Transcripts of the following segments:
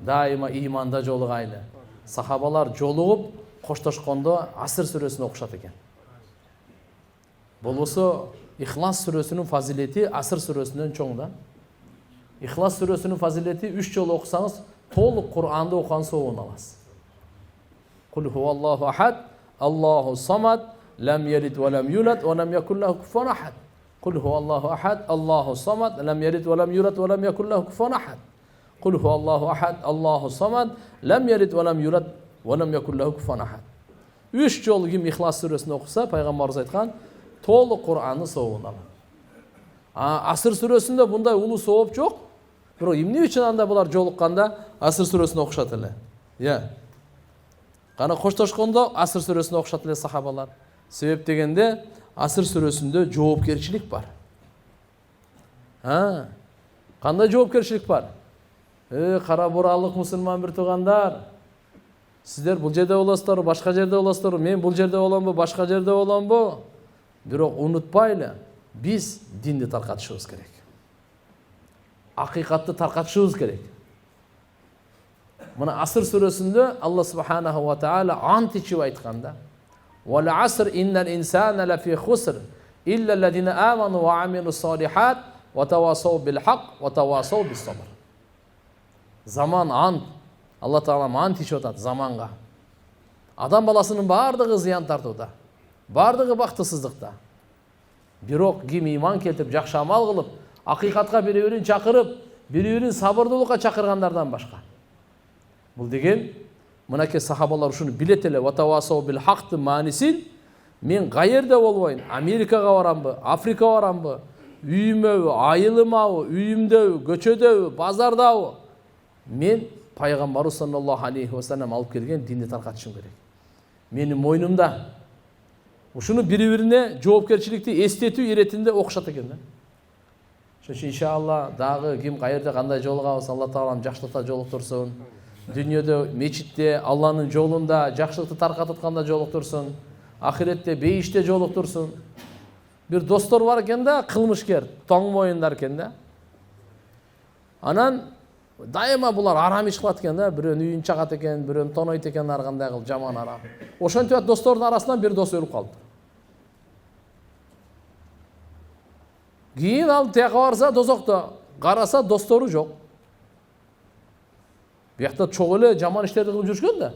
дайыма иманда жолугайлы. Сахабалар жолугуп коштошкондо Аср сүрөсүн окушат экен. Болбосо Ихлас сүрөсүнүн фазилети Аср сүрөсүнөн чоң да. Ихлас сүрөсүнүн фазилети 3 жолу окусаңыз толук Кур'анды окуган соогун аласыз. Кул хуваллаху ахад, Аллаху самад, лам ялид ва лам юлад ва лам якун лаху куфуан ахад. Кул хуваллаху ахад, Аллаху самад, лам ялид ва лам юлад ва лам якун лаху куфуан ахад. Кул хуваллаху ахад, Аллаху самад, лам ялид ва лам юлад ва лам якун лаху куфуан ахад. 3 жолу ким Ихлас сүрөсүн окуса, пайгамбарыбыз айткан, толук Кур'анды соогун алат. Аср сүрөсүндө мындай улуу сооп жок. Бирок эмне үчүн анда булар жолукканда Аср сүрөсүн окушат эле? Кана коштошкондо Аср сүрөсүн окушат эле сахабалар. Себеп дегенде Аср сүрөсүндө жоопкерчилик бар. Кандай жоопкерчилик бар? Кара буралык мусулман бир туугандар, сиздер бул жерде болосуздар, башка жерде болосуздар, мен бул жерде боломбу, башка жерде боломбу? Бирок унутпайлы, биз динди таркатышыбыз керек. Акыйкатты таркатышыбыз керек. Мына Аср сүрөсүндө Алла субханаху ва таала ант ичип айтканда: "Вал аср иннал инсана лафи хуср илля аллазина аману ва амилус салихат ва тавасау бил хак ва тавасау бис сабр." Заман ант. Алла таала ант ичип атат заманга. Адам баласынын бардыгы зыян тартууда. Бардыгы бактысыздыкта. Бирок ким иман келтирип, жакшы амал кылып, акыйкатка бири-бирин чакырып, бири-бирин сабырдуулукка чакыргандардан башка. Бул деген мынакей сахабалар ушуну билет эле. Ватавасау бил хакты маанисин мен каерде болбойн, Америкага барамбы, Африкага барамбы, үйүмөбү, айылымабы, үйүмдөбү, көчөдөбү, базардабы, мен пайгамбар саллаллаху алейхи ва саллям алып келген динди таркатышым керек. Менин мойнумда. Ушуну бири-бирине жоопкерчиликти эстетүү иретинде окушат экен да. Ошон үчүн иншалла дагы ким каерде кандай жолугабыз, Алла таалам жакшылыкта жолуктурсун. Дүйнөдө, мечитте, Алланын жолунда жакшылыкты таркататканда жолуктурсун. Ахиретте, бейиште жолуктурсун. Бир достор бар экен да, кылмышкер, тоң моюндар экен да. Анан дайыма булар арам иш кылат экен да, бирөөнүн үйүн чагат экен, бирөөнүн тонойт экен, ар кандай кылып жаман арам. Ошентип достордун арасынан бир дос өлүп калды. Кийин ал тияка барса дозокто, караса достору жок. Биякта чоң эле жаман иштерди кылып жүрүшкөн да.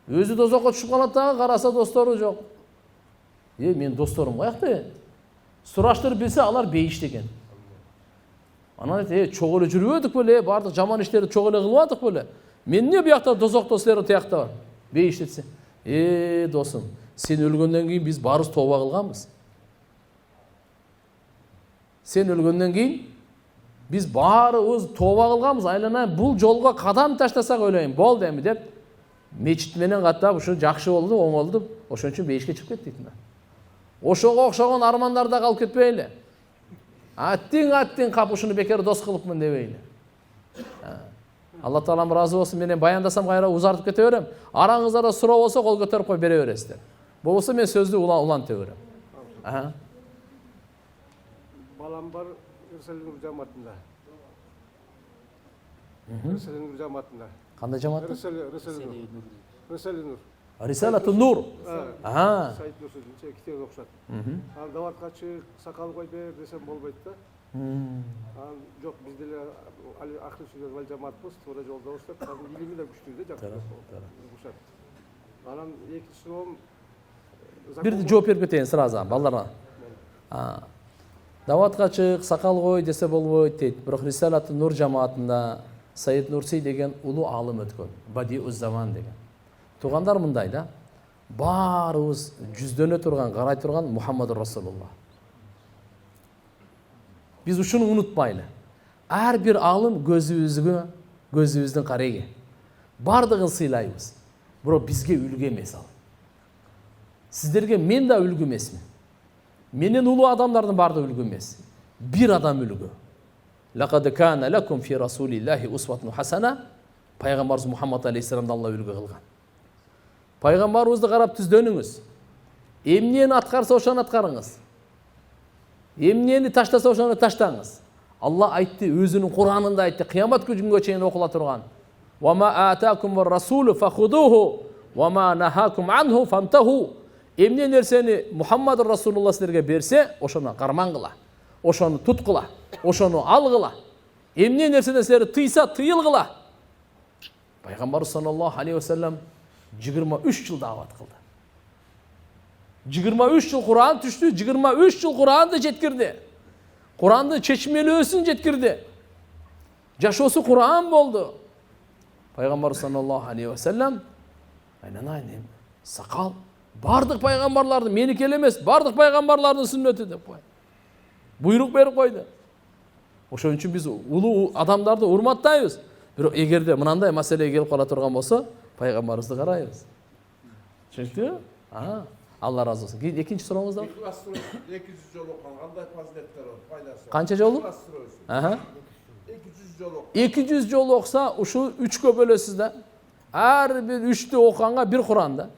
Өзү дозокко түшүп калат дагы, караса достору жок. Мен досторум каякта? Сураштырып билсе алар бейиште экен. Анан айт, чоң эле жүрбөдүк беле, бардык жаман иштерди чоң эле кылбадык беле. Мен эмне биякта дозокто силер тиякта бейиште десе? Досум, сен өлгөндөн кийин биз баарыбыз тооба кылганбыз. Сен өлгөндөн кийин биз баарыбыз тооба кылганбыз, айланайын бул жолго кадам таштасак өлөйүн, болду эми деп мечит менен каттап ушу жакшы болду, оңолду, ошон үчүн бейишке чыгып кеттик да. Ошого окшогон армандарда калып кетпейли. Аттиң кап ушуну бекер дос кылыпмын дебейли. Алла таалам ыраазы болсун, менен баяндасам кайра узартып кете берем. Араңыздарда суроо болсо кол көтөрүп кой бере бересиздер. Болбосо мен сөздү уланта берем. Балам бар Рысалинур жамаатында. Рысалинур жамаатында. Кандай жамаат? Рысалинур. Рисалатун Нур. Сайт Нурсудун китеп окушат. Ал даватка чык, сакал кой бер десем болбойт да. Жок, биз деле али акыры сүйлөп вал жамаатпыз, туура жолдобуз деп, азыр илими да күчтүү да жакшы. Окушат. Анан экинчи суроом бир жооп берип кетейин сразу балдарга. Даватка чык, сакал кой десе болбойт дейт. Бирок Рисалатун Нур жамаатында Сайид Нурси деген улуу алым өткөн, Бадиуз Заман деген. Тугандар мындай да, баарыбыз жүздөнө турган, карай турган Мухаммадур Расулуллах. Биз ушуну унутпайлы. Ар бир алым көзүбүздүн кареги. Бардыгын сыйлайбыз. Бирок бизге үлгү эмес ал. Сиздерге мен да үлгү эмесмин. Менен улуу адамдардын бардыгы үлгү эмес. Бир адам үлгү. Лакад кана лакум фи расулиллахи усватун хасана. Пайгамбарыбыз Мухаммад алейхиссаламды Алла үлгү кылган. Пайгамбарыбызды карап түздөнүңүз. Эмнени аткарса ошону аткарыңыз. Эмнени таштаса ошону таштаңыз. Allah айтты, өзінің Құранында айтты, қиямат күнге чейин оқыла тұрған. وَمَا آتَاكُمُ الرَّسُولُ فَخُذُوهُ وَمَا نَهَاكُمْ عَنْهُ فَانْتَهُوا. Эмне нерсени Мухаммад Расулулла силерге берсе, ошону карман кыла, ошону тут кыла, ошону ал кыла. Эмне нерседен силерди тыйса, тыйыл кыла. Пайгамбар саллаллаху алейхи ва саллям 23 жыл дават кылды. 23 жыл Куран түштү, 23 жыл Куранды жеткирди. Куранды чечмелөөсүн жеткирди. Жашоосу Куран болду. Пайгамбар саллаллаху алейхи ва саллям айнанайын сакал бардык пайгамбарларды меники эле эмес, бардык пайгамбарлардын сүннөтү деп кой. Буйрук берип койду. Ошон үчүн биз улуу адамдарды урматтайбыз. Бирок эгерде мынандай маселеге келип кала турган болсо, пайгамбарыбызды карайбыз. Түшүндүңүзбү? Алла разы болсун. Экинчи сурооңуз да. 200 жол окуган кандай фазилеттер бар, пайдасы бар? Канча жолу? 200 жол окуган. 200 жол окса, ушу 3кө бөлөсүз да. Ар бир 3тү окуганга бир Куран да.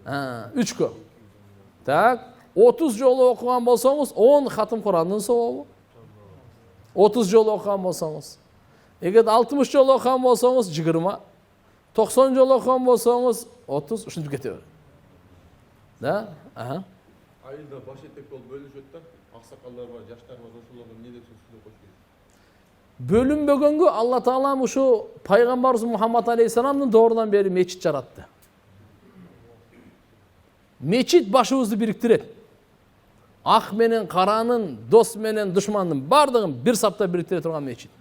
3кө. Так, 30 жолу окуган болсоңуз, 10 хатым Курандын сообу. 30 жолу окуган болсоңуз. Эгер 60 жолу окуган болсоңуз, 20. 90 жолу окуган болсоңуз, 30, ушинтип кете бер. Да? Айылда баш этек болуп бөлүшөт да, аксакалдар бар, жаштар бар, ошолордун эмне деп сөзүндө кошуп. Бөлүнбөгөнгө Алла Таалам ушу пайгамбарыбыз Мухаммад алейхиссаламдын доорудан бери мечит жаратты. Мечит башыбызды бириктирет. Ак менен каранын, дос менен душмандын бардыгын бир сапта бириктире турган мечит.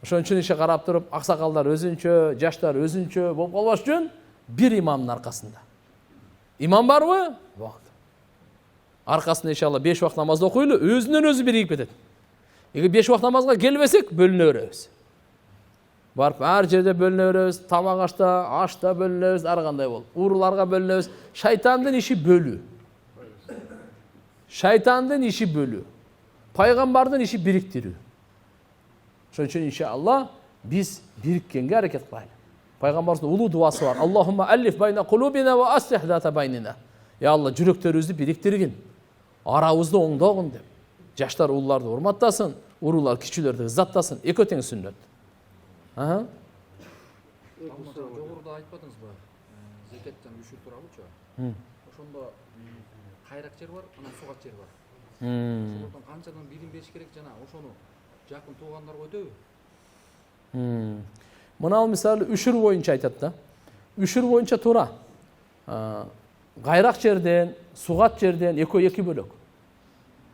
Ошон үчүн иши карап туруп, аксакалдар өзүнчө, жаштар өзүнчө болуп калбаш үчүн бир имамдын аркасында. İmam barбы? Вакыт. Аркасында иншалла 5 вакыт намазды окуйлу, өзүнөн өзү биригип кетет. Эгер 5 вакыт намазга келбесек, бөлүнө беребиз. Барып ар жерде бөлүнө беребиз, тамак ашта бөлүнөбүз, ар кандай болуп. Урууларга бөлүнөбүз. Шайтандын иши бөлүү. Шайтандын иши бөлүү. Пайгамбардын иши бириктирүү. Ошон үчүн иншалла биз бириккенге аракет кылайлы. Пайгамбарыбыздын улуу дуасы бар. Аллахумма аллиф байна кулубина ва аслих зата байнина. Я Алла, жүрөктөрүбүздү бириктиргин, арабызды оңдогун деп. Жаштар улууларды урматтасын, уруулар кичүүлөрдү ыззаттасын. Экөө тең сүннөт. Жогоруда айтпадыңызбы? Зекеттен үшүр тууралычы? Ошондо кайрак жер бар, анан сугат жер бар. Ошолордон канчадан билим бериш керек жана ошону жакын туугандарга өтөбү? Мынау мисалы үшүр боюнча айтат да. Үшүр боюнча туура. Кайрак жерден, сугат жерден экөө эки бөлөк.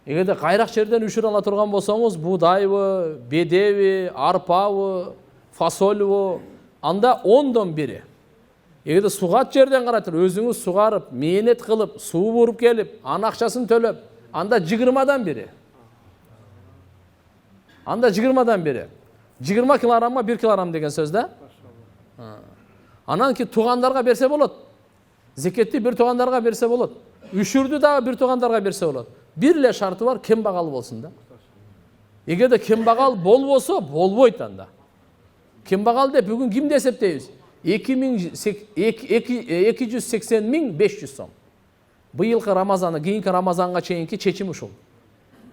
Эгерде кайрак жерден үшүр ала турган болсоңуз, буудайбы, бедеби, арпабы, фасольбу, анда 10дон бири. Эгерде сугат жерден каратыр, өзүңүз сугарып, мээнет кылып, суу буруп келип, анын акчасын төлөп, анда 20дан бири. Анда 20дан бири. 20 килограмма 1 килограмм деген сөз да. Анан ки туугандарга берсе болот. Зекетти бир туугандарга берсе болот. Үшүрдү дагы бир туугандарга берсе болот. Бир эле шарты бар, кембагал болсун да. Эгерде кембагал болбосо, болбойт анда. Кембагал деп бүгүн кимди эсептейбиз? 280.500 сом. Быйылкы Рамазаны, кийинки Рамазанга чейинки чечим ушул.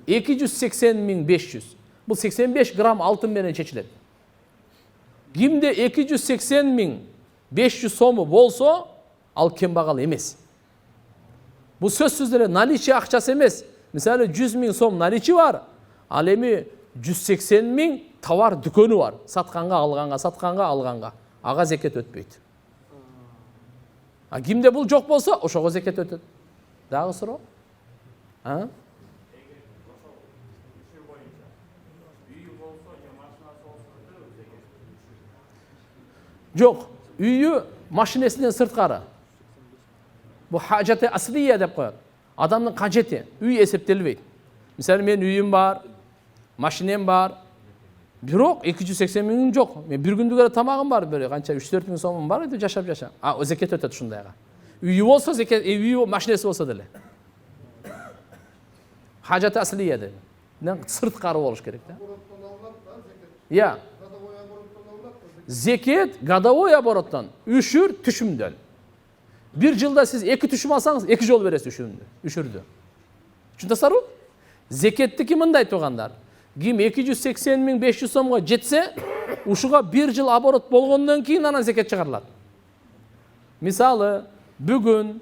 280.500. Бұл 85 грамм алтын менен чечилет. Кимде 280.500 сому болсо, ал кембагал эмес. Бул сөзсүз эле наличие акчасы эмес. Мисалы 100.000 сом наличие бар, ал эми 180.000 товар дүкөнү бар. Сатканга, алганга. Ага зекет өтпөйт. А кимде бул жок болсо, ошого зекет өтөт. Дагы суроо? Жок, үйү машинесинен сырткары. Бу хажаты аслия деп коет. Адамдын кажети, үй эсептелбейт. Мисалы мен үйүм бар, машинем бар. Бирок 280.000 жок. Мен бир күндүк эле тамагым бар, бир канча 3-4 миң сомум бар, эди жашап. А зекет өтөт ушундайга. Үйү болсо зекет, үйү машинеси болсо деле. Хажаты аслия деп. Сырткары болуш керек да. Я. Зекет годовой обороттан, үшүр түшүмдөн. Bir жылда сиз 2 түшүм алсаңыз, 2 жол бересиз үшүрдү. Түшүндүңүзбү? Зекеттики мындай тугандар. Ким 280.500 сомго жетсе, ушуга 1 жыл оборот болгондон кийин анан зекет чыгарылат. Мисалы, бүгүн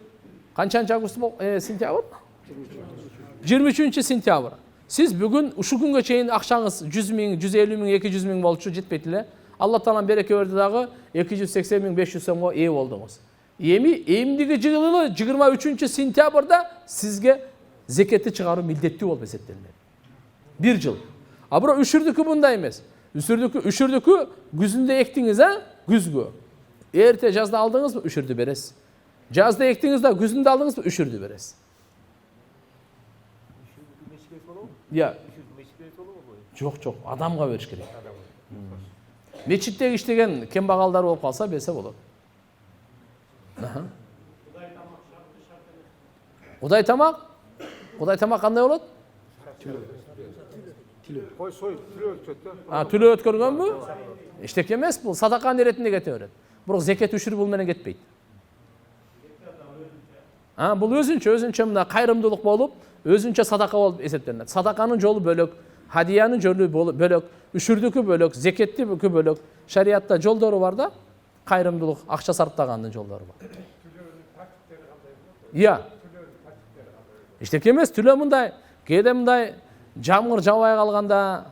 канчанчы август сентябрь? 23 сентябрь. Сиз бүгүн ушу күнгө чейин акчаңыз 100.000, 150.000, 200.000 болчу, жетпейт эле. Алла Таалам береке берди дагы 280.500 сомго ээ болдуңуз. Эмдиги жылы 23 сентябрда сизге зекетти чыгаруу милдеттүү болуп эсептелинет. 1 жыл. А бирок үшүрдүкү мындай эмес. Үшүрдүкү күзүндө эктиңиз, күзгө. Эрте жазда алдыңызбы, үшүрдү бересиз. Жазда эктиңиз да күзүндө алдыңызбы, үшүрдү бересиз. Я. Жок, адамга бериш керек. Мечитте иштеген кембагалдар болуп калса берсе болот. Удай тамак? Удай тамак кандай болот? Кой союп, түлөө өткөт да. Түлөө өткөргөнбү? Эчтеке эмес, бул садаканын иретинде кете берет. Бирок зекет үшүрү бул менен кетпейт. Бул өзүнчө мына кайрымдуулук болуп, өзүнчө садака болуп эсептелинет. Садаканын жолу бөлөк, хадиянын жолу бөлөк, үшүрдүкү бөлөк, зекеттики бөлөк. Шариатта жолдору бар да, кайрымдуулук, акча сарптагандын жолдору бар. Я. Эчтеке эмес, түлөө мындай, кээде мындай жамгыр жабай калганда,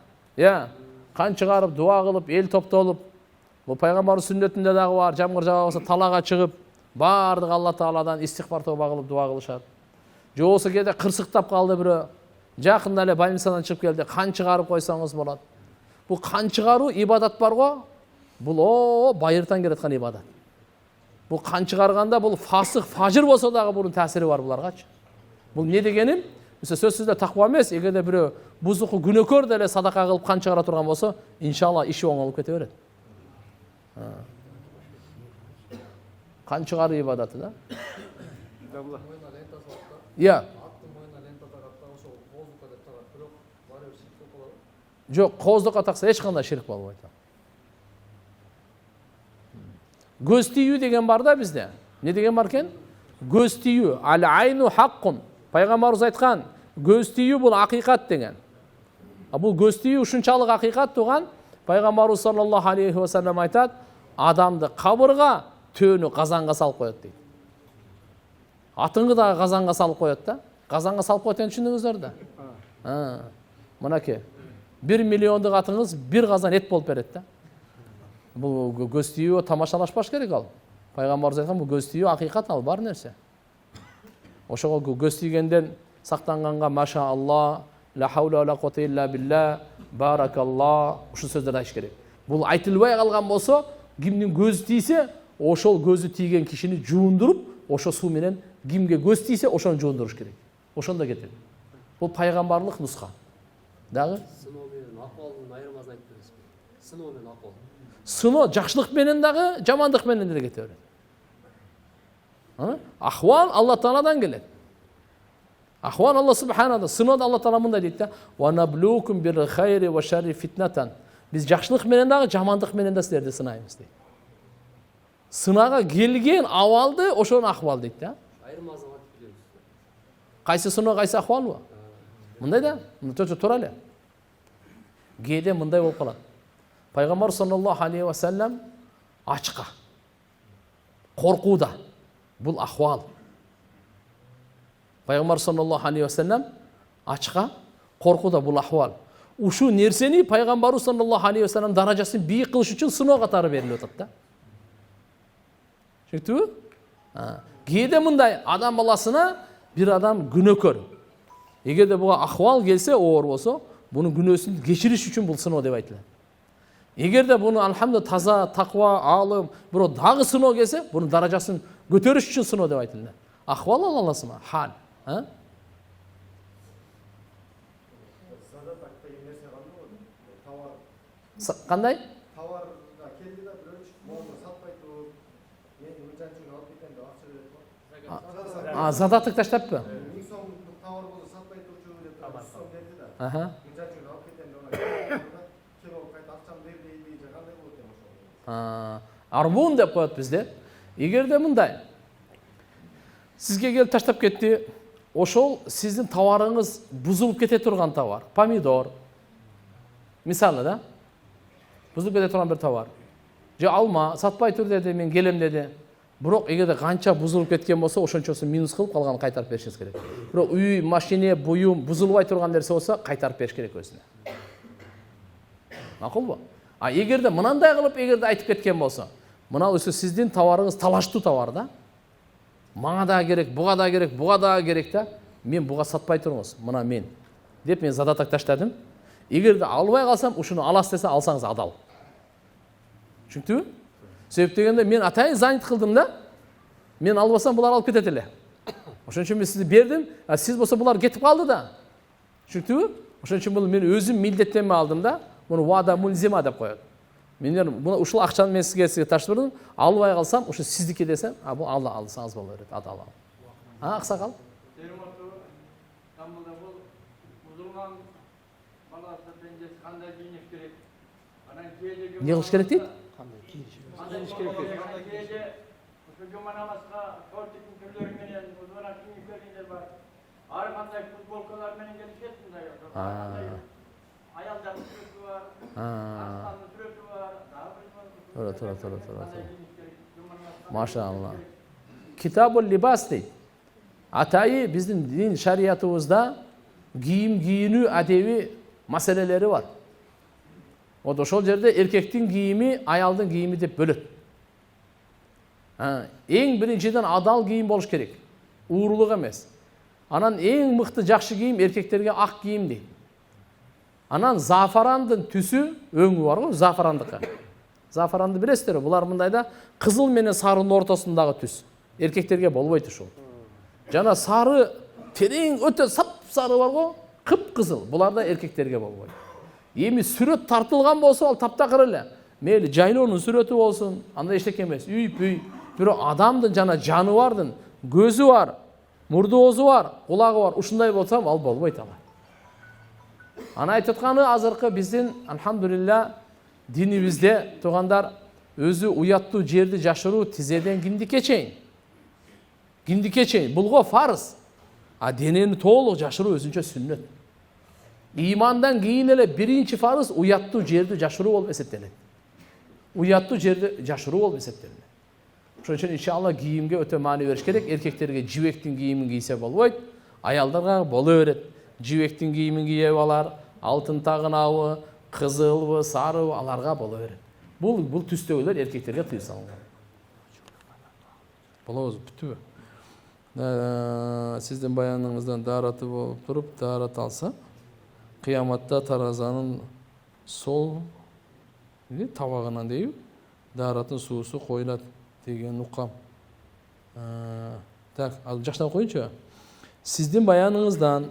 кан чыгарып, дуа кылып, эл топтолуп, бул пайгамбардын сүннөтүндө дагы бар, жамгыр жабай калса талага чыгып, бардык Алла Тааладан истигфар тоба кылып дуа кылышат. Же болсо кээде кырсыктап калды бирөө, жакында эле больницадан чыгып келди, кан чыгарып койсоңуз болот. Бул кан чыгаруу ибадат бар го, бул байыртан келаткан ибадат. Бул кан чыгарганда бул фасык, фажыр болсо дагы bunun таасири бар буларгачы. Бул эмне дегеним? Сөзсүздө таква эмес, эгерде бирөө бузуку күнөөкөр деле садака кылып кан чыгара турган болсо, иншалла иши оңолуп кете берет. Кан чыгаруу ибадаты да. Я. Жок, кооздукка такса эч кандай ширк болбойт. Көз тийүү деген бар да бизде. Не деген бар экен? Көз тийүү. Ал-айну хаккун. Пайгамбарыбыз айткан, көз тийүү бул акыйкат деген. Бул көз тийүү ушунчалык акыйкат туган, Пайгамбарыбыз саллаллаху алейхи ва саллям айтат, адамды кабырга, төөнү казанга салып коет дейт. Атыңды да казанга салып коет да. Казанга салып коет экенин түшүндүңүздөр да. Мынакей. 1 миллиондук атыңыз 1 казан эт болуп берет да. Бул көз тийүү тамашалашпаш керек ал. Пайгамбарыбыз айткан, бул көз тийүү акыйкат, ал бар нерсе. Ошого көз тийгенден сактанганга маша Алла, ла хаула ва ла куввата илля билля, баракалла, ушу сөздөрдү айтыш керек. Бул айтылбай калган болсо, кимдин көзү тийсе, ошол көзү тийген кишини жуундуруп, ошо суу менен кимге көз тийсе, ошону жуундуруш керек. Ошондо кетет. Бул пайгамбарлык нуска. Дагы сыноо менен акыбалдын айырмасын айтып бересизби? Сыноо менен акыбал. Сыноо жакшылык менен дагы, жамандык менен деле кете берет. Ахвал Алла Тааладан келет. Ахвал Алла Субханада. Сыноод Алла Таала мындай дейт да: "Ва наблукум бир хайри ва шарри фитнатан." Биз жакшылык менен дагы, жамандык менен да силерди сынайбыз дейт. Сынага келген абалды ошону ахвал дейт да. Айырмасын айтып беребиз. Кайсы сыноо, кайсы ахвалбы? Мындай да, тура эле. Кээде мындай болуп калат. Пайгамбар саллаллаху алейхи ва саллям ачка, коркууда. Бул ахвал. Пайгамбар саллаллаху алейхи ва саллям ачка, коркууда, бул ахвал. Ушу нерсени Пайгамбар саллаллаху алейхи ва саллям даражасын бийик кылыш үчүн сыноо катары берилип атат да. Түшүндүңүзбү? Кээде мындай адам баласына бир адам күнөөкөр. Эгерде буга ахвал келсе, оор болсо, бунун күнөөсүн кечириш үчүн бул сыноо деп айтылат. Эгерде буну алхамдулилlah таза, таква, алым, бирок дагы сыноо келсе, бунун даражасын көтөрүш үчүн сыноо деп айтылат. Ахвал аласызбы? Хал. Кандай? Товарга келди да бирөөчү моуну сатпай туруп, мен мынчанчаны алып кетем деп акча берет го. Задатык таштаппы? 1000 сомдук товар болсо сатпай турчу деп сом берди да. Мынчанчаны алып кетем деп келип кайта акчамды бер дейби, же кандай болот деп ошол. Арбун деп коет бизде. Эгерде мындай, сизге келип таштап кетти, ошол сиздин товарыңыз бузулуп кете турган товар. Помидор. Мисалы да. Бузулуп кете турган бир товар. Же алма сатпай тур деди, мен келем деди. Бирок эгерде канча бузулуп кеткен болсо, ошончосун минус кылып калганын кайтарып беришиңиз керек. Бирок үй, машине, буюм бузулбай турган нерсе болсо, кайтарып бериш керек өзүнө. Макулбу? А эгерде мынандай кылып, эгерде айтып кеткен болсо, мына өзү сиздин товарыңыз талаштуу товар да. Мага да керек, буга да керек, буга да керек да. Мен буга сатпай туруңуз, мына мен. Деп мен задатак таштадым. Эгерде албай калсам, ушуну аласыз десе, алсаңыз адал. Түшүндүңүзбү? Себеп дегенде мен атайын занят кылдым да. Мен албасам булар алып кетет эле. Ошон үчүн мен сизди бердим, а сиз болсо булар кетип калды да. Түшүндүңүзбү? Ошон үчүн бул мен өзүм милдеттенме алдым да. Муну вада мулзима деп коет. Мен буну ушул акчаны мен сизге таштырдым. Албай калсам, ушу сиздики десем, а бул алсаңыз боло берет, адал. Аксакал? Не кылыш керек дейт? Машалла. Китабул либас дейт. Атайы биздин дин шариятыбызда кийим кийинүү адеби маселелери бар. Вот ошол жерде эркектин кийими, аялдын кийими деп бөлөт. Эң биринчиден адал кийим болуш керек. Уурулук эмес. Анан эң мыкты жакшы кийим эркектерге ак кийим дейт. Анан зафарандын түсү өңү бар го, зафарандыкы. Зафаранды билесиздер, булар мындайда кызыл менен сарынын ортосундагы түс. Эркектерге болбойт ушул. Жана сары терең өтө сап-сары бар го, кып-кызыл. Буларда эркектерге болбойт. Эми сүрөт тартылган болсо, ал таптакыр эле. Мейли жайлоонун сүрөтү болсун, андай эчтеке эмес. Үйп-үй. Бирок адамдын жана жаныбардын көзү бар, мурдоозу бар, кулагы бар. Ушундай болсо, ал болбойт ала. Аны айтып атканы азыркы биздин алхамдулилла динибизде туугандар өзү уяттуу жерди жашыруу тизеден киндикке чейин. Киндикке чейин булго фарыз. А денени толук жашыруу өзүнчө сүннөт. Имандан кийин эле биринчи фарыз уяттуу жерди жашыруу болуп эсептелет. Уяттуу жерди жашыруу болуп эсептелет. Ошон үчүн иншалла кийимге өтө маани бериш керек. Эркектерге жибектин кийимин кийсе болбойт, аялдарга боло берет. Жибектин кийимин кийип алар, алтын тагынабы, кызылбы, сарыбы аларга боло берет. Бул түстөгүлөр эркектерге тыюу салынган. Болобуз, бүттүбү? Сиздин баяныңыздан даараты болуп туруп, даарат алса, кыяматта таразанын сол табагынан дейби, даараттын суусу коюлат деген укам. Так, ал жаштан коюнчу. Сиздин баяныңыздан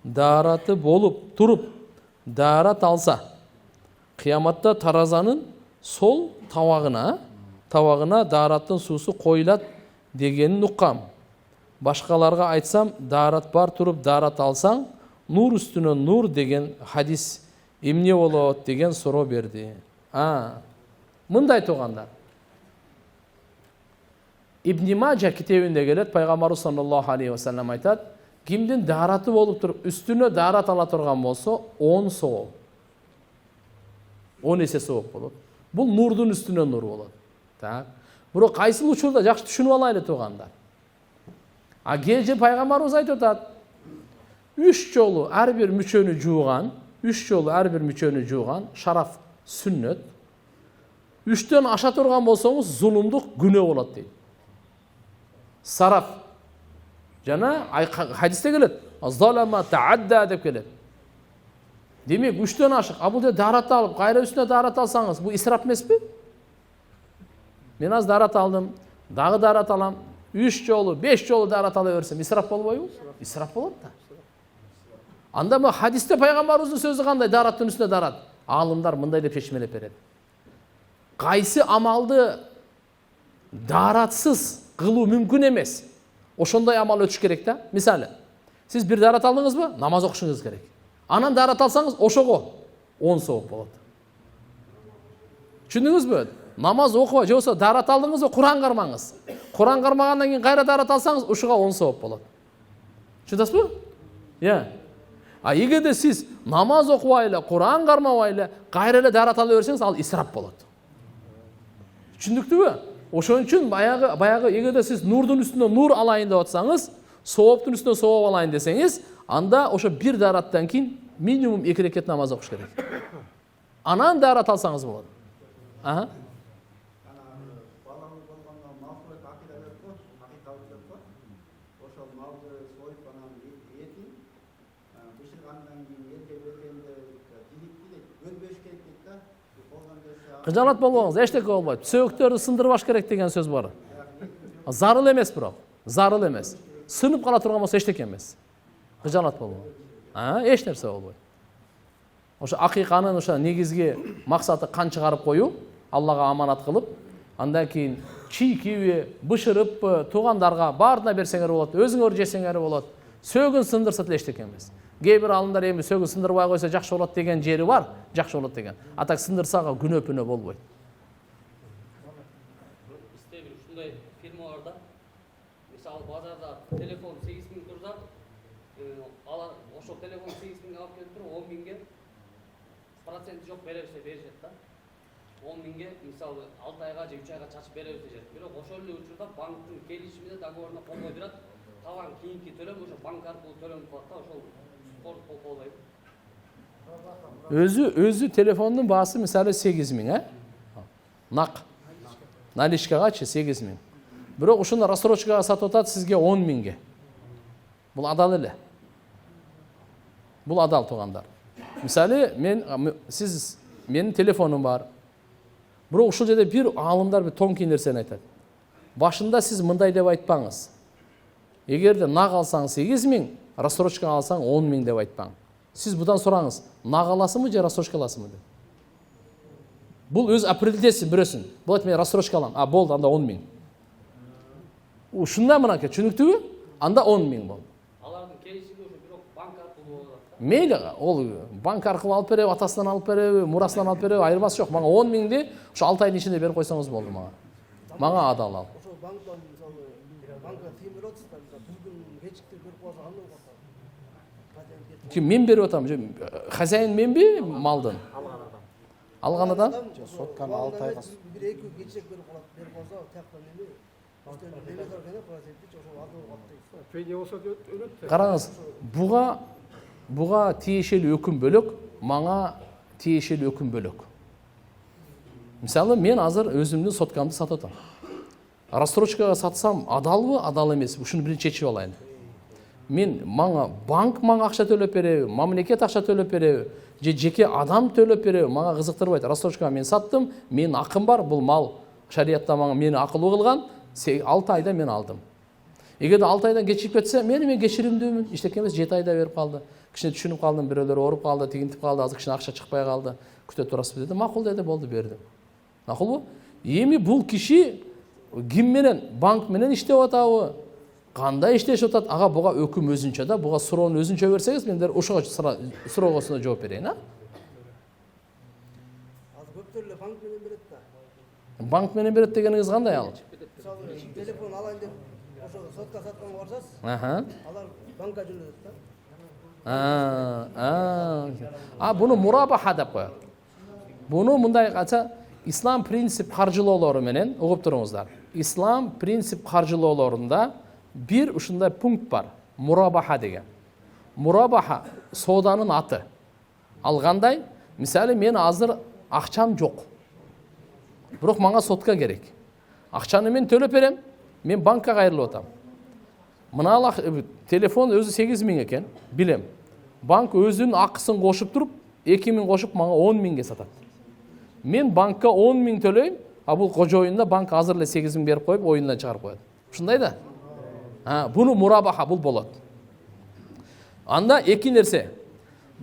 даараты болуп туруп, даарат алса, кыяматта таразанын сол табагына даараттын суусу коюлат дегенин уккам. Башкаларга айтсам, даарат бар туруп даарат алсаң, нур үстүнө нур деген хадис эмне болот деген суроо берди. Мындай туугандар. Ибн Мажа китебинде келет, пайгамбарыбыз саллаллаху алейхи ва саллям айтат, кимдин даараты болуп туруп, үстүнө даарат ала турган болсо, 10 сооп. 10 эсе сооп болот. Бул нурдун үстүнө нур болот. Так. Бирок кайсыл учурда жакшы түшүнүп алайлы туугандар. Кеже пайгамбарыбыз айтып атат, 3 жолу ар бир мүчөнү жууган, шараф сүннөт. 3төн аша турган болсоңуз, зулумдук күнөө болот дейт. Сараф. Жана хадисте келет, залама таадда деп келет. Демек 3төн ашык. Бул жерде даарат алып, кайра үстүнө даарат алсаңыз, бул исраф эмеспи? Мен аз даарат алдым, дагы даарат алам. 3 жолу, 5 жолу даарат ала берсем, исраф болбойбу? Исраф болот да. Анда мына хадисте пайгамбарыбыздын сөзү кандай? Даараттын үстүнө даарат. Аалымдар мындай деп чечмелеп берет. Кайсы амалды дааратсыз кылуу мүмкүн эмес? Ошондой амал өтүш керек да. Мисалы, сиз бир даарат алдыңызбы? Намаз окушуңуз керек. Анан даарат алсаңыз, ошого 10 сооп болот. Түшүндүңүзбү? Намаз окуба, же болсо даарат алдыңызбы? Куран кармаңыз. Куран кармагандан кийин кайра даарат алсаңыз, ушуга 10 сооп болот. Түшүнөсүзбү? А эгерде сиз намаз окубай эле, Кур'ан кармабай эле, кайра эле даарат ала берсеңиз, ал исрап болот. Түшүндүктүбү? Ошон үчүн баягы эгерде сиз нурдун үстүнө нур алайын деп атсаңыз, сооптун үстүнө сооп алайын десеңиз, анда ошо бир даараттан кийин минимум 2 рекет намаз окуш керек. Анан даарат алсаңыз болот. Кыжалат болбоңуз, эчтеке болбойт. Сөөктөрдү сындырбаш керек деген сөз бар. Зарыл эмес бирок, зарыл эмес. Сынып кала турган болсо эчтеке эмес. Кыжалат болбоңуз. Эч нерсе болбойт. Ошо акыйканын ошо негизги максаты кан чыгарып коюу, Аллага аманат кылып, андан кийин чийкиби, бышырыппы, туугандарга баарына берсеңер болот, өзүңөр жесеңер болот. Сөөгүн сындырса деле эчтеке эмес. Кээ бир алымдар эми сөөгүн сындырбай койсо жакшы болот деген жери бар, жакшы болот деген. А так сындырсага күнөө-пүнөө болбойт. Бизде бир ушундай фирма бар да. Мисалы базарда телефон 8.000 турса, алар ошол телефон 8.000 алып келип туруп 10.000ге проценти жок беребиз беришет да. 10.000ге мисалы 6 айга же 3 айга чачып беребиз дешет. Бирок ошол эле учурда банктын келишими менен договоруна кол койдурат. Калган кийинки төлөм ошо банк аркылуу төлөнүп калат да, ошол спорт болбойт. Өзү телефондун баасы мисалы 8.000, Нак. Наличкагачы 8.000. Бирок ушуну рассрочкага сатып атат сизге 10.000ге. Бул адал эле. Бул адал туугандар. Мисалы менин телефонум бар. Бирок ушул жерде бир алымдар бир тонкий нерсени айтат. Башында сиз мындай деп айтпаңыз. Эгерде нак алсаң 8.000, рассрочка алсаң 10.000 деп айтпаң. Сиз будан сураңыз, нак аласыңбы же рассрочка аласыңбы деп. Бул өз определитесин бирөсүн. Болот мен рассрочка алам. Болду, анда 10.000. Ушундай мынакей, түшүнүктүүбү? Анда 10.000 болду. Алардын келишими ошо бирок банк аркылуу болот да. Мейли, ол банк аркылуу алып береби, атасынан алып береби, мурасынан алып береби, айырмасы жок. Мага 10.000ди ошо 6 айдын ичинде берип койсоңуз болду мага. Мага адал ал. Ошо банктан мисалы банкка тыйым берип атасыздар, бир күн кечиктирип берип койсо кандай болот? Ким мен берип атам? Хозяин менби малдын? Алган адам? Сотканы 6 айга бир 2 күн кечирээк берип койсо, тияктан эми пене болсо өлөт. Караңыз, буга тиешелүү өкүм бөлөк, мага тиешелүү өкүм бөлөк. Мисалы мен азыр өзүмдүн соткамды сатып атам. Рассрочкага сатсам адалбы, адал эмеспи? Ушуну биринчи чечип алайын. Банк мага акча төлөп береби, мамлекет акча төлөп береби, же жеке адам төлөп береби, мага кызыктырбайт. Рассрочкага мен саттым, менин акым бар, бул мал шариятта мени акылуу кылган, 6 айда мен алдым. Эгерде 6 айдан кечирип кетсе, мен кечиримдүүмүн, эчтеке эмес, 7 айда берип калды. Кичине түшүнүп калдым, бирөөлөр ооруп калды, тигинтип калды, азыр кичине акча чыкпай калды. Күтө турасызбы деди, макул деди, болду, бердим. Макулбу? Эми бул киши ким менен, банк менен иштеп атабы? Кандай иштешип атат? Ага буга өкүм өзүнчө да, буга суроону өзүнчө берсеңиз, мендер ошого суроосуна жооп берейин, Азыр көптөр эле банк менен берет да. Банк менен берет дегениңиз кандай ал? Мисалы телефон алайын деп ошо сотка сатканга барсаңыз, алар банкка жөнөтөт да. Буну мурабаха деп коет. Буну мындай кача ислам принцип каржылоолору менен угуп туруңуздар. Ислам принцип каржылоолорунда бир ушундай пункт бар. Мурабаха деген. Мурабаха сооданын аты. Ал кандай? Мисалы мен азыр акчам жок. Бирок мага сотка керек. Акчаны мен төлөп берем, мен банкка кайрылып атам. Мына телефон өзү 8.000 экен, билем. Банк өзүнүн акысын кошуп туруп, 2.000 кошуп мага 10.000ге сатат. Мен банкка 10.000 төлөйм, бул кожоюнда банк азыр эле 8.000 берип коюп, оюндан чыгарып коет. Ушундай да? Буну мурабаха бул болот. Анда эки нерсе.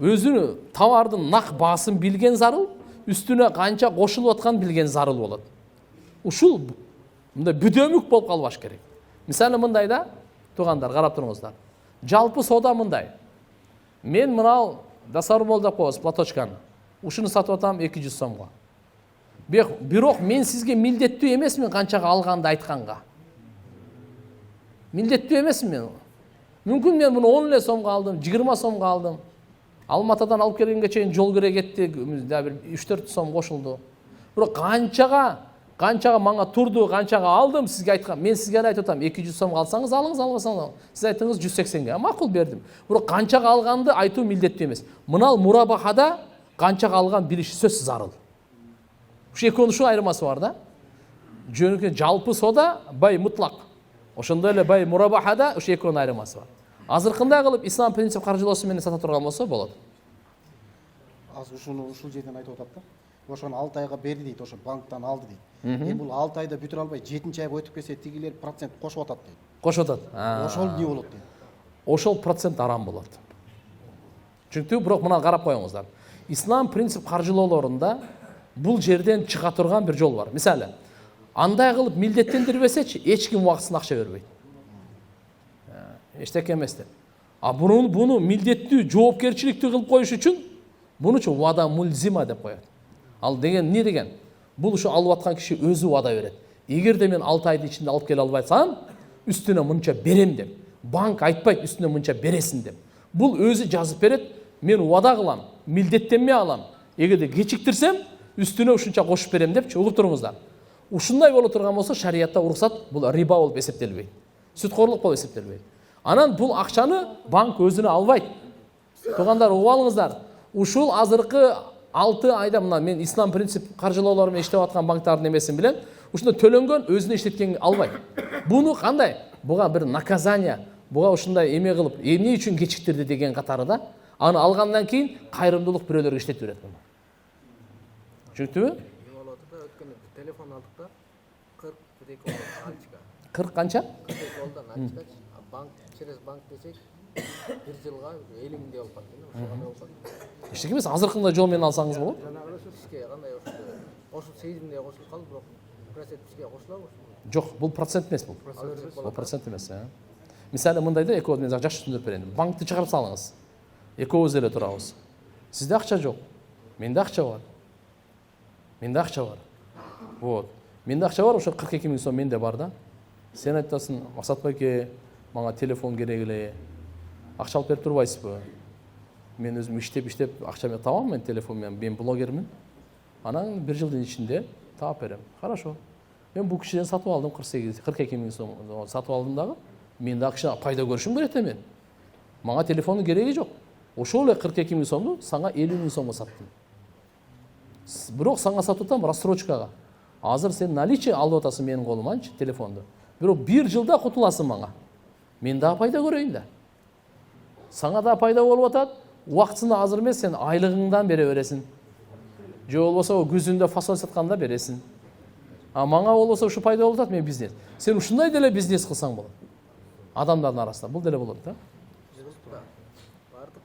Өзүнүн товардын нак баасын билген зарыл, үстүнө канча кошулуп атканын билген зарыл болот. Ушул мындай бүдөмүк болуп калбаш керек. Мисалы мындай да, туугандар, карап туруңуздар. Жалпы соода мындай. Мен мынау дасарбол деп коебуз, платочканы. Ушуну сатып атам 200 сомго. Бирок мен сизге милдеттүү эмесмин канчага алганды айтканга. Милдеттүү эмесмин мен. Мүмкүн мен муну 10 эле сомго алдым, 20 сомго алдым. Алматыдан алып келгенге чейин жол кире кетти, бир 3-4 сом кошулду. Бирок канчага мага турду, канчага алдым, сизге айткам. Мен сизге айтып атам, 200 сомго алсаңыз алыңыз, албасаңыз. Сиз айттыңыз 180ге. Макул бердим. Бирок канчага алганды айтуу милдеттүү эмес. Мына мурабахада канчага алган билиши сөзсүз зарыл. Ушу экөөнүн ушу айырмасы бар да. Жөнөкөй жалпы сода бай мутлак. Ошондой эле бай мурабахада ушу экөөнүн айырмасы бар. Азыркындай кылып ислам принцип каржылоосу менен сата турган болсо болот. Аз ушул жерден айтып атат да. Ошону 6 айга берди дейт, ошо банктан алды дейт. Эми бул 6 айда бүтүрө албай 7-чи айга өтүп кетсе тигилер процент кошуп атат дейт. Кошуп атат. Ошол эмне болот дейт. Ошол процент арам болот. Чүнкү бирок мына карап коюңуздар. Ислам принцип каржылоолорунда бул жерден чыга турган бир жол бар. Мисалы, андай кылып милдеттендирбесечи эч ким убактысында акча бербейт. Эчтеке эмес деп. А буну милдеттүү, жоопкерчиликтүү кылып коюш үчүн бунучу вада мулзима деп коет. Ал деген эмне деген? Бул ушу алып аткан киши өзү вада берет. Эгерде мен 6 айдын ичинде алып келе албасам, үстүнө мынча берем деп. Банк айтпайт үстүнө мынча бересиң деп. Бул өзү жазып берет, мен вада кылам, милдеттенме алам. Эгерде кечиктирсем, үстүнө ушунча кошуп берем депчи, угуп туруңуздар. Ушундай боло турган болсо шариятта уруксат, бул риба болуп эсептелбейт. Сүткорлук болуп эсептелбейт. Анан бул акчаны банк өзүнө албайт. Туугандар, угуп алыңыздар. Ушул азыркы 6 айда мына мен ислам принцип каржылоолору менен иштеп аткан банктардын эмесин билем. Ушунда төлөнгөн өзүнө иштеткенге албайт. Буну кандай? Буга бир наказание, буга ушундай эме кылып, эмне үчүн кечиктирди деген катары да. Аны алгандан кийин кайрымдуулук бирөөлөргө иштетип берет буну. Түшүндүңбү? Болот да, өткөндө телефон алдык да 42 наличка. 40 канча? 42 болду наличка. Банк через банк десек 1 жылга 50 миңдей болуп калды. Ошо кандай болуп калды? Эчтеке эмес, азыркындай жол менен алсаңыз болот. Ишке кандай ошо 8 миңдей кошулуп калды, бирок процент ишке кошулабы? Жок, бул процент эмес бул. Бул процент эмес. Мисалы мындай да, экөөбүз мен жакшы түшүндүрүп берейин. Банкты чыгарып салыңыз. Экөөбүз эле турабыз. Сизде акча жок. Менде акча бар. Менде акча бар. Вот. Менде акча бар, ошо 42 миң сом менде бар да. Сен айтасың, Максат байке, мага телефон керек эле. Акча алып берип турбайсызбы? Мен өзүм иштеп акча мен табам, мен телефон менен, мен блогермин. Анан 1 жылдын ичинде таап берем. Хорошо. Мен бул кишиден сатып алдым 42 миң сом сатып алдым дагы. Мен да акча пайда көрүшүм керек эмен. Мага телефондун кереги жок. Ошол эле 42 миң сомду сага 50 миң сомго саттым. Бирок сага сатып атам рассрочкага. Азыр сен наличие алып атасың менин колуманчы телефонду. Бирок 1 жылда кутуласың мага. Мен да пайда көрөйүн да. Сага да пайда болуп атат. Убактысында азыр эмес, сен айлыгыңдан бере бересиң. Же болбосо күзүндө фасон сатканда бересиң. А мага болбосо ушу пайда болуп атат, мен бизнес. Сен ушундай деле бизнес кылсаң болот. Адамдардын арасында бул деле болот да. Бардык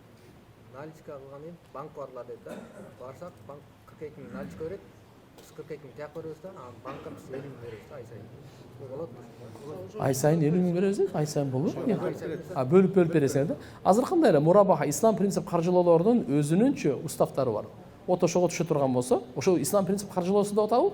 наличка кылган банк барлар дейт да. Барсак банк 42 миң наличка берет. 42 миң тияк беребиз да, анан банкка биз 50 миң беребиз да ай сайын. Болот. Ай сайын 50 миң беребиз, ай сайын болот. А бөлүп бересиң да. Азыркындай эле мурабаха ислам принцип каржылоолордун өзүнүнчө уставтары бар. Ошого түшө турган болсо, ошол ислам принцип каржылоосунда атабы?